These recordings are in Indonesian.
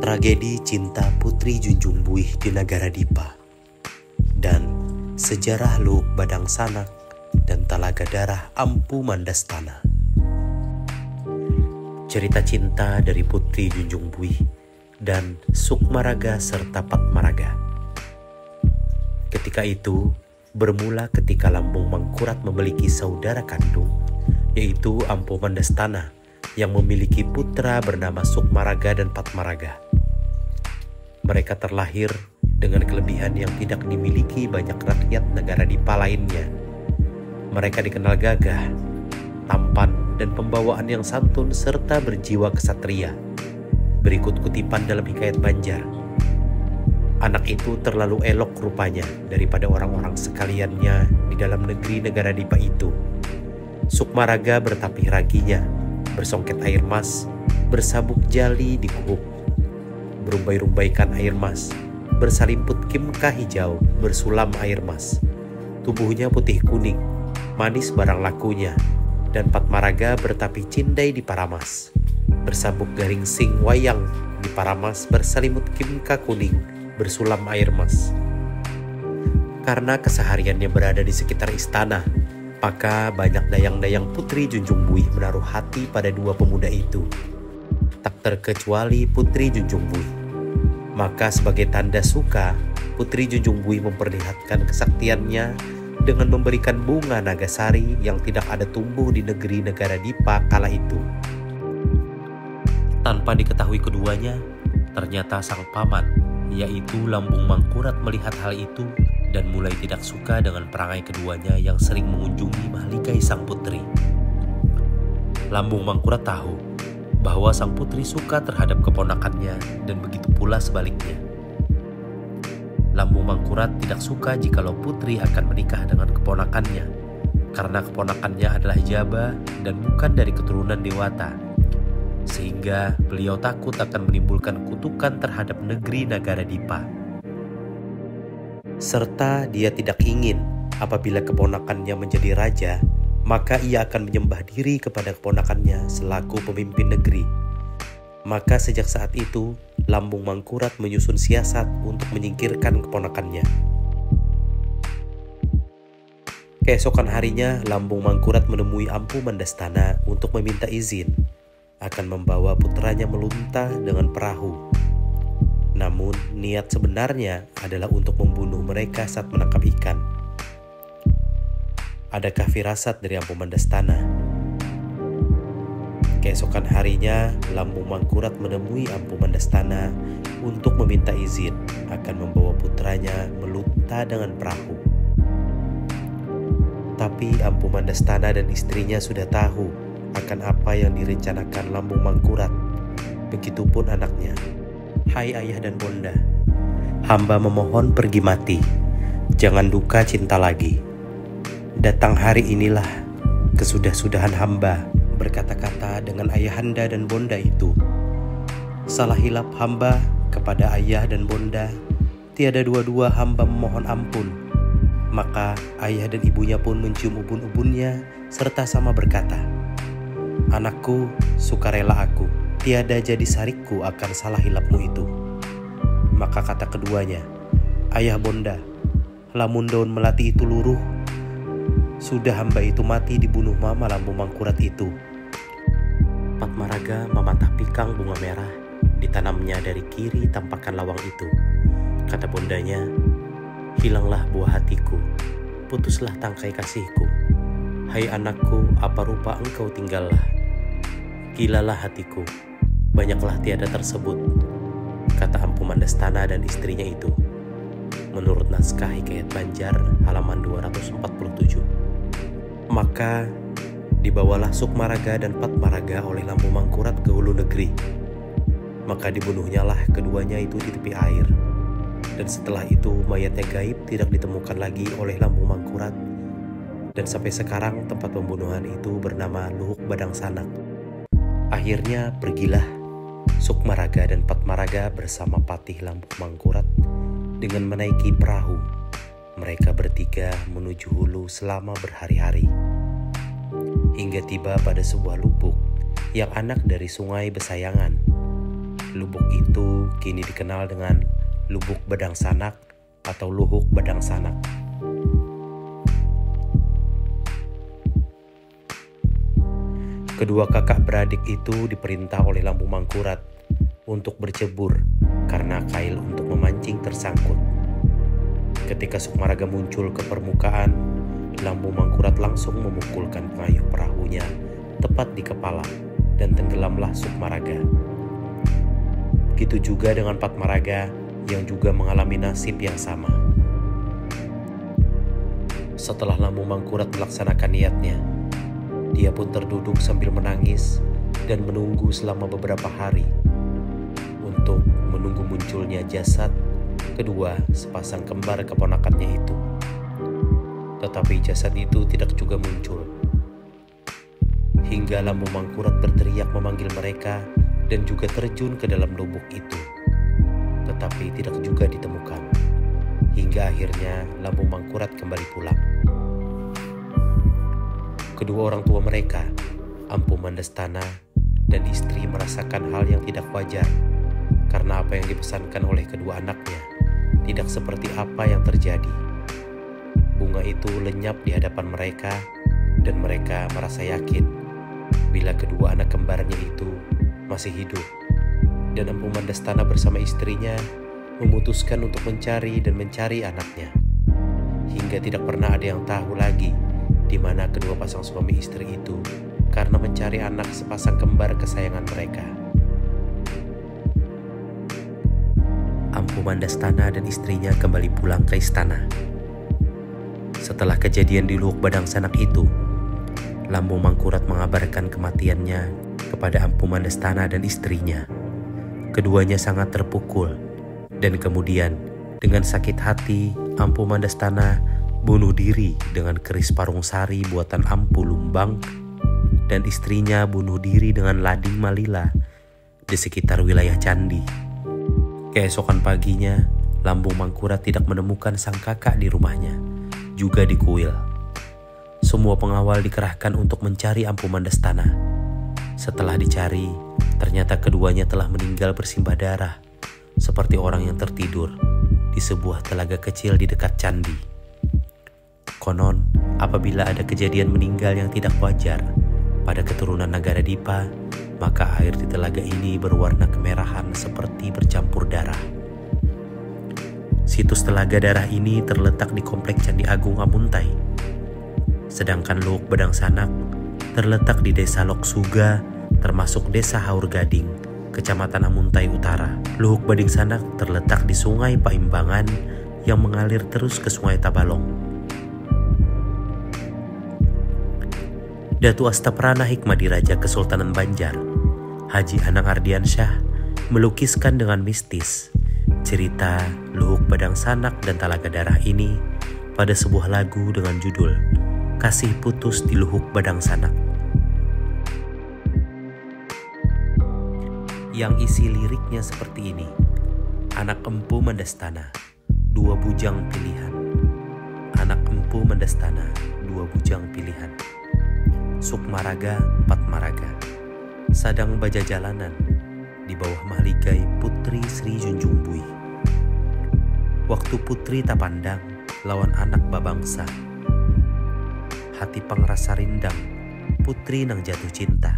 Tragedi cinta Putri Junjung Buih di Negara Dipa, dan sejarah Luhuk Badang Sanak dan Talaga Darah Ampu Mandastana. Cerita cinta dari Putri Junjung Buih dan Sukmaraga serta Patmaraga. Ketika itu bermula ketika Lambung Mangkurat memiliki saudara kandung, yaitu Ampu Mandastana, yang memiliki putra bernama Sukmaraga dan Patmaraga. Mereka terlahir dengan kelebihan yang tidak dimiliki banyak rakyat negara Dipa lainnya. Mereka dikenal gagah, tampan, dan pembawaan yang santun serta berjiwa kesatria. Berikut kutipan dalam hikayat Banjar. Anak itu terlalu elok rupanya daripada orang-orang sekaliannya di dalam negeri negara Dipa itu. Sukmaraga bertapih raginya, bersongket air mas, bersabuk jali di kuhuk, berumbai-rumbaikan air mas, bersalimput kimka hijau, bersulam air mas. Tubuhnya putih kuning, manis barang lakunya, dan Patmaraga bertapih cindai di paramas, bersabuk garing sing wayang di paramas, bersalimut kimka kuning, bersulam air mas. Karena kesehariannya berada di sekitar istana, maka banyak dayang-dayang Putri Junjung Buih menaruh hati pada dua pemuda itu, tak terkecuali Putri Junjung Buih. Maka sebagai tanda suka, Putri Junjung Buih memperlihatkan kesaktiannya dengan memberikan bunga nagasari yang tidak ada tumbuh di negeri negara Dipa kala itu. Tanpa diketahui keduanya, ternyata sang paman, yaitu Lambung Mangkurat, melihat hal itu dan mulai tidak suka dengan perangai keduanya yang sering mengunjungi mahligai sang putri. Lambung Mangkurat tahu bahwa sang putri suka terhadap keponakannya dan begitu pula sebaliknya. Lambung Mangkurat tidak suka jikalau putri akan menikah dengan keponakannya, karena keponakannya adalah jaba dan bukan dari keturunan dewata, sehingga beliau takut akan menimbulkan kutukan terhadap negeri negara Dipa. Serta dia tidak ingin apabila keponakannya menjadi raja, maka ia akan menyembah diri kepada keponakannya selaku pemimpin negeri. Maka sejak saat itu, Lambung Mangkurat menyusun siasat untuk menyingkirkan keponakannya. Keesokan harinya, Lambung Mangkurat menemui Ampu Mandastana untuk meminta izin akan membawa putranya melunta dengan perahu. Namun niat sebenarnya adalah untuk membunuh mereka saat menangkap ikan. Adakah firasat dari Ampu Mandastana? Keesokan harinya, Lambung Mangkurat menemui Ampu Mandastana untuk meminta izin akan membawa putranya melunta dengan perahu. Tapi Ampu Mandastana dan istrinya sudah tahu akan apa yang direncanakan Lambung Mangkurat. Begitupun anaknya. Hai ayah dan bonda, hamba memohon pergi mati, jangan duka cinta lagi. Datang hari inilah kesudah-sudahan hamba berkata-kata dengan ayahanda dan bonda itu. Salah hilap hamba kepada ayah dan bonda, tiada dua-dua hamba memohon ampun. Maka ayah dan ibunya pun mencium ubun-ubunnya serta sama berkata, anakku, sukarela aku, tiada jadi sarikku akan salah hilapmu itu. Maka kata keduanya, ayah bonda, lamun daun melati itu luruh, sudah hamba itu mati dibunuh mama Lambung Mangkurat itu. Patmaraga mematah pikang bunga merah, ditanamnya dari kiri tampakan lawang itu. Kata bondanya, hilanglah buah hatiku, putuslah tangkai kasihku. Hai anakku, apa rupa engkau tinggallah. Gilalah hatiku, banyaklah tiada tersebut, kata Ampu Mandastana dan istrinya itu. Menurut naskah hikayat Banjar halaman 247. Maka dibawalah Sukmaraga dan Patmaraga oleh Lambung Mangkurat ke hulu negeri. Maka dibunuhnyalah keduanya itu di tepi air. Dan setelah itu mayatnya gaib tidak ditemukan lagi oleh Lambung Mangkurat. Dan sampai sekarang tempat pembunuhan itu bernama Luhuk Badang Sanak. Akhirnya pergilah Sukmaraga dan Patmaraga bersama Patih Lambung Mangkurat dengan menaiki perahu. Mereka bertiga menuju hulu selama berhari-hari, hingga tiba pada sebuah lubuk yang anak dari sungai Besayangan. Lubuk itu kini dikenal dengan Lubuk Bedang Sanak atau Luhuk Bedang Sanak. Kedua kakak beradik itu diperintah oleh Lampu Mangkurat untuk bercebur karena kail untuk memancing tersangkut. Ketika Sukmaraga muncul ke permukaan, Lampu Mangkurat langsung memukulkan pengayuh perahunya tepat di kepala dan tenggelamlah Sukmaraga. Begitu juga dengan Patmaraga yang juga mengalami nasib yang sama. Setelah Lampu Mangkurat melaksanakan niatnya, dia pun terduduk sambil menangis dan menunggu selama beberapa hari untuk menunggu munculnya jasad kedua sepasang kembar keponakannya itu. Tetapi jasad itu tidak juga muncul. Hingga Lampu Mangkurat berteriak memanggil mereka dan juga terjun ke dalam lubuk itu. Tetapi tidak juga ditemukan. Hingga akhirnya Lampu Mangkurat kembali pulang. Kedua orang tua mereka, Ampu Mandastana dan istri, merasakan hal yang tidak wajar karena apa yang dipesankan oleh kedua anaknya tidak seperti apa yang terjadi. Bunga itu lenyap di hadapan mereka dan mereka merasa yakin bila kedua anak kembarnya itu masih hidup. Dan Ampu Mandastana bersama istrinya memutuskan untuk mencari anaknya. Hingga tidak pernah ada yang tahu lagi di mana kedua pasang suami istri itu karena mencari anak sepasang kembar kesayangan mereka. Ampu Mandastana dan istrinya kembali pulang ke istana. Setelah kejadian di Luhuk Bedang Sanak itu, Lampu Mangkurat mengabarkan kematiannya kepada Ampu Mandastana dan istrinya. Keduanya sangat terpukul dan kemudian dengan sakit hati Ampu Mandastana bunuh diri dengan keris parung sari buatan Ampu Lumbang dan istrinya bunuh diri dengan lading malila di sekitar wilayah candi. Keesokan paginya, Lampu Mangkurat tidak menemukan sang kakak di rumahnya, juga di kuil. Semua pengawal dikerahkan untuk mencari Ampu Mandastana. Setelah dicari, ternyata keduanya telah meninggal bersimbah darah, seperti orang yang tertidur di sebuah telaga kecil di dekat candi. Konon, apabila ada kejadian meninggal yang tidak wajar pada keturunan Nagara Dipa, maka air di telaga ini berwarna kemerahan seperti bercampur darah. Situs telaga darah ini terletak di komplek Candi Agung Amuntai. Sedangkan Luhuk Bedang Sanak terletak di Desa Loksuga, termasuk Desa Haur Gading, Kecamatan Amuntai Utara. Luhuk Beding Sanak terletak di Sungai Paimbangan yang mengalir terus ke Sungai Tabalong. Datu Astaprana Hikmadiraja Kesultanan Banjar, Haji Anang Ardiansyah, melukiskan dengan mistis cerita Luhuk Bedang Sanak dan Talaga Darah ini pada sebuah lagu dengan judul Kasih Putus di Luhuk Bedang Sanak, yang isi liriknya seperti ini. Anak empu Mandastana, dua bujang pilihan. Anak empu Mandastana, dua bujang pilihan. Sukmaraga, Patmaraga, sadang baja jalanan di bawah mahligai Putri Sri Junjung Bui. Waktu putri tak pandang lawan anak babangsa, hati pangrasa rindang putri nang jatuh cinta,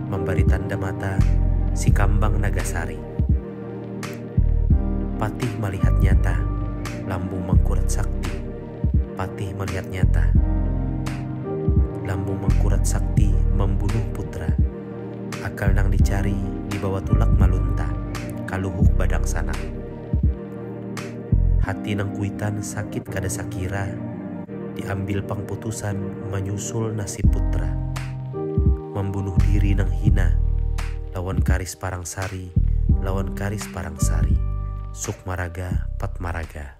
memberi tanda mata si Kambang Nagasari. Patih melihat nyata, Lambung Mangkurat Sakti. Patih melihat nyata, Lambung Mangkurat Sakti membunuh putra. Akal nang dicari di bawah tulak Malunta, Kaluhuk Bedang Sanak. Hati nang kuitan sakit kada sakira, diambil pangputusan menyusul nasib putra. Membunuh diri nang hina, lawan karis Parangsari, lawan karis Parangsari. Sukmaraga, Patmaraga.